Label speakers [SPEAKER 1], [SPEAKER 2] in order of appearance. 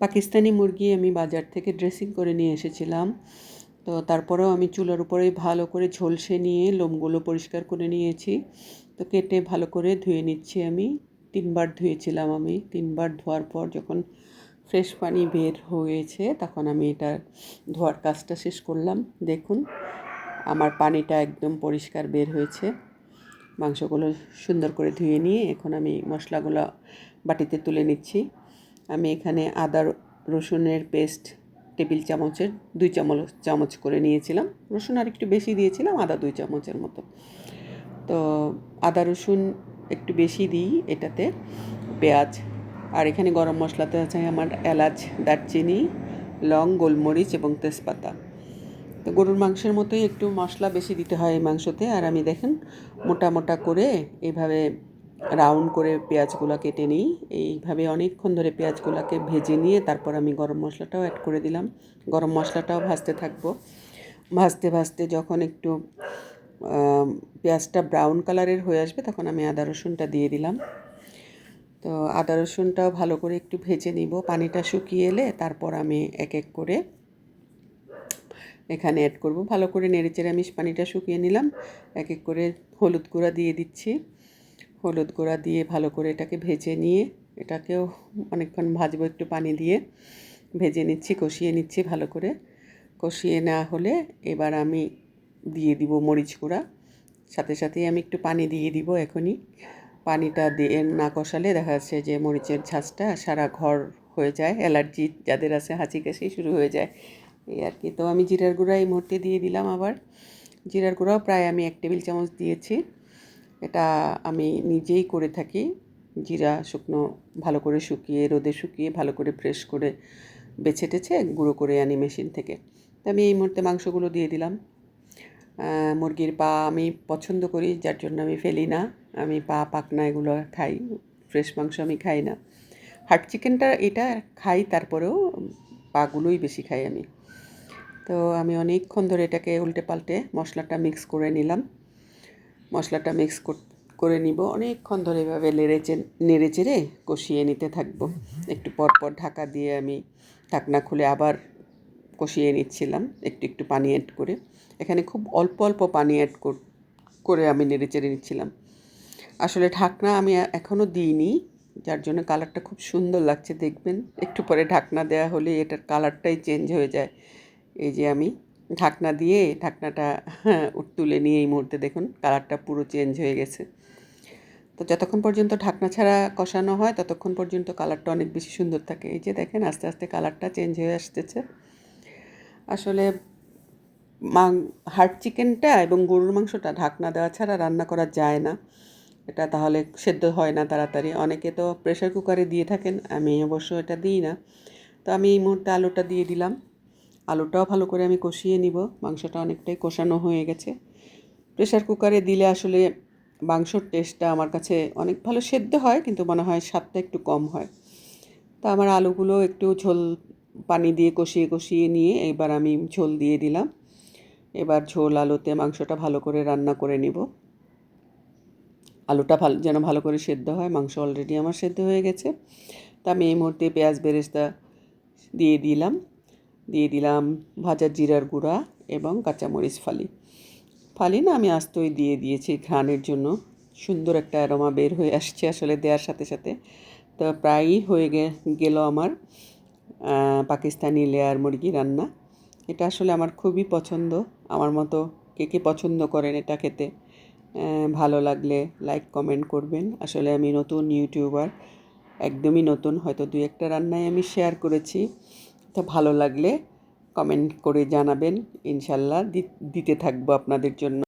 [SPEAKER 1] পাকিস্তানি মুরগি আমি বাজার থেকে ড্রেসিং করে নিয়ে এসেছিলাম। তো তারপরেও আমি চুলার উপরে ভালো করে ঝলসে নিয়ে লোমগুলো পরিষ্কার করে নিয়েছি। তো কেটে ভালো করে ধুয়ে নিচ্ছি আমি। 3 বার ধুয়েছিলাম আমি। 3 বার ধোয়ার পর যখন ফ্রেশ পানি বের হয়েছে তখন আমি এটা ধোয়ার কাজটা শেষ করলাম। দেখুন আমার পানিটা একদম পরিষ্কার বের হয়েছে। মাংসগুলো সুন্দর করে ধুয়ে নিয়ে এখন আমি মশলাগুলো বাটিতে তুলে নিচ্ছি। আমি এখানে আদা রসুনের পেস্ট টেবিল চামচের 2 চামচ করে নিয়েছিলাম। রসুন আর একটু বেশি দিয়েছিলাম, আদা 2 চামচের মতো। তো আদা রসুন একটু বেশি দিই এটাতে। পেঁয়াজ আর এখানে গরম মশলাতে আছে আমার এলাচ, দারচিনি, লং, গোলমরিচ এবং তেজপাতা। তো গরুর মাংসের মতোই একটু মশলা বেশি দিতে হয় এই মাংসতে। আর আমি দেখেন মোটা মোটা করে এইভাবে রাউন্ড করে পেঁয়াজগুলো কেটে নিই। এইভাবে অনেকক্ষণ ধরে পেঁয়াজগুলোকে ভেজে নিয়ে তারপর আমি গরম মশলাটাও অ্যাড করে দিলাম। গরম মশলাটাও ভাজতে থাকবো। ভাজতে ভাজতে যখন একটু পেঁয়াজটা ব্রাউন কালারের হয়ে আসবে তখন আমি আদা রসুনটা দিয়ে দিলাম। তো আদা রসুনটাও ভালো করে একটু ভেজে নিব। পানিটা শুকিয়ে এলে তারপর আমি এক এক করে এখানে অ্যাড করব। ভালো করে নেড়েচেড়ে আমি পানিটা শুকিয়ে নিলাম। এক এক করে হলুদ গুঁড়া দিয়ে দিচ্ছি। হলুদ গুঁড়া দিয়ে ভালো করে এটাকে ভেজে নিয়ে এটাকেও অনেকক্ষণ ভাজবো একটু পানি দিয়ে। ভেজে নিচ্ছি, কষিয়ে নিচ্ছি ভালো করে। কষিয়ে নেওয়া হলে এবার আমি দিয়ে দিব মরিচ গুঁড়া। সাথে সাথেই আমি একটু পানি দিয়ে দিব এখনই। পানিটা দিয়ে না কষালে দেখা যাচ্ছে যে মরিচের ঝাঁজটা সারা ঘর হয়ে যায়। অ্যালার্জি যাদের আছে হাঁচি কাশি শুরু হয়ে যায় এই আর কি। তো আমি জিরার গুঁড়া এই মুহূর্তে দিয়ে দিলাম আবার। জিরার গুঁড়াও প্রায় আমি 1 টেবিল চামচ দিয়েছি। এটা আমি নিজেই করে থাকি। জিরা শুকনো ভালো করে শুকিয়ে রোদে শুকিয়ে ভালো করে ফ্রেশ করে বেছে টেছে গুঁড়ো করে আনি মেশিন থেকে। তো আমি এই মুহূর্তে মাংসগুলো দিয়ে দিলাম। মুরগির পা আমি পছন্দ করি, যার জন্য আমি ফেলি না। আমি পা, পাখনা এগুলো খাই। ফ্রেশ মাংস আমি খাই না। হার্ড চিকেনটা এটা খাই, তারপরেও পাগুলোই বেশি খাই আমি। তো আমি অনেকক্ষণ ধরে এটাকে উল্টে পাল্টে মশলাটা মিক্স করে নিলাম। মশলাটা মিক্স করে নিব অনেকক্ষণ ধরে এভাবে নেড়ে চেড়ে কষিয়ে নিতে থাকবো। একটু পর পর ঢাকা দিয়ে আমি ঢাকনা খুলে আবার কষিয়ে নিচ্ছিলাম একটু একটু পানি অ্যাড করে। এখানে খুব অল্প অল্প পানি অ্যাড করে আমি নেড়ে চেড়ে নিচ্ছিলাম। আসলে ঢাকনা আমি এখনও দিইনি, যার জন্য কালারটা খুব সুন্দর লাগছে। দেখবেন একটু পরে ঢাকনা দেওয়া হলে এটার কালারটাই চেঞ্জ হয়ে যায়। এই যে আমি ঢাকনা দিয়ে ঢাকনাটা তুলে নিয়ে এই মুহূর্তে দেখুন কালারটা পুরো চেঞ্জ হয়ে গেছে। তো যতক্ষণ পর্যন্ত ঢাকনা ছাড়া কষানো হয় ততক্ষণ পর্যন্ত কালারটা অনেক বেশি সুন্দর থাকে। এই যে দেখেন আস্তে আস্তে কালারটা চেঞ্জ হয়ে আসতেছে। আসলে হার্ড চিকেনটা এবং গরুর মাংসটা ঢাকনা দেওয়া ছাড়া রান্না করা যায় না। এটা তাহলে সেদ্ধ হয় না তাড়াতাড়ি। অনেকে তো প্রেশার কুকারে দিয়ে থাকেন, আমি অবশ্য এটা দিই না। তো আমি এই মুহূর্তে আলুটা দিয়ে দিলাম। আলুটাও ভালো করে আমি কষিয়ে নিব। মাংসটা অনেকটাই কষানো হয়ে গেছে। প্রেশার কুকারে দিলে আসলে মাংসর টেস্টটা আমার কাছে অনেক ভালো সেদ্ধ হয়, কিন্তু মনে হয় স্বাদটা একটু কম হয়। তো আমার আলুগুলো একটু ঝোল পানি দিয়ে কষিয়ে কষিয়ে নিয়ে এবার আমি ঝোল দিয়ে দিলাম। এবার ঝোল আলুতে মাংসটা ভালো করে রান্না করে নিব। আলুটা যেন ভালো করে সেদ্ধ হয়। মাংস অলরেডি আমার সেদ্ধ হয়ে গেছে। তা আমি এই মুহূর্তে পেঁয়াজ বেরেস্তা দিয়ে দিলাম ভাজা জিরার গুঁড়া এবং কাঁচামরিচ ফালি না, আমি আস্তই দিয়ে দিয়েছি ঘ্রাণের জন্য। সুন্দর একটা অ্যারোমা বের হয়ে আসছে আসলে দেওয়ার সাথে সাথে। তো প্রায়ই হয়ে গেল আমার পাকিস্তানি লেয়ার মুরগি রান্না। এটা আসলে আমার খুবই পছন্দ। আমার মতো কে কে পছন্দ করেন এটা খেতে? ভালো লাগলে লাইক কমেন্ট করবেন। আসলে আমি নতুন ইউটিউবার, একদমই নতুন। হয়তো 2-1টা রান্নাই আমি শেয়ার করেছি। তো ভালো লাগলে কমেন্ট করে জানাবেন। ইনশাল্লাহ দিতে থাকবো আপনাদের জন্য।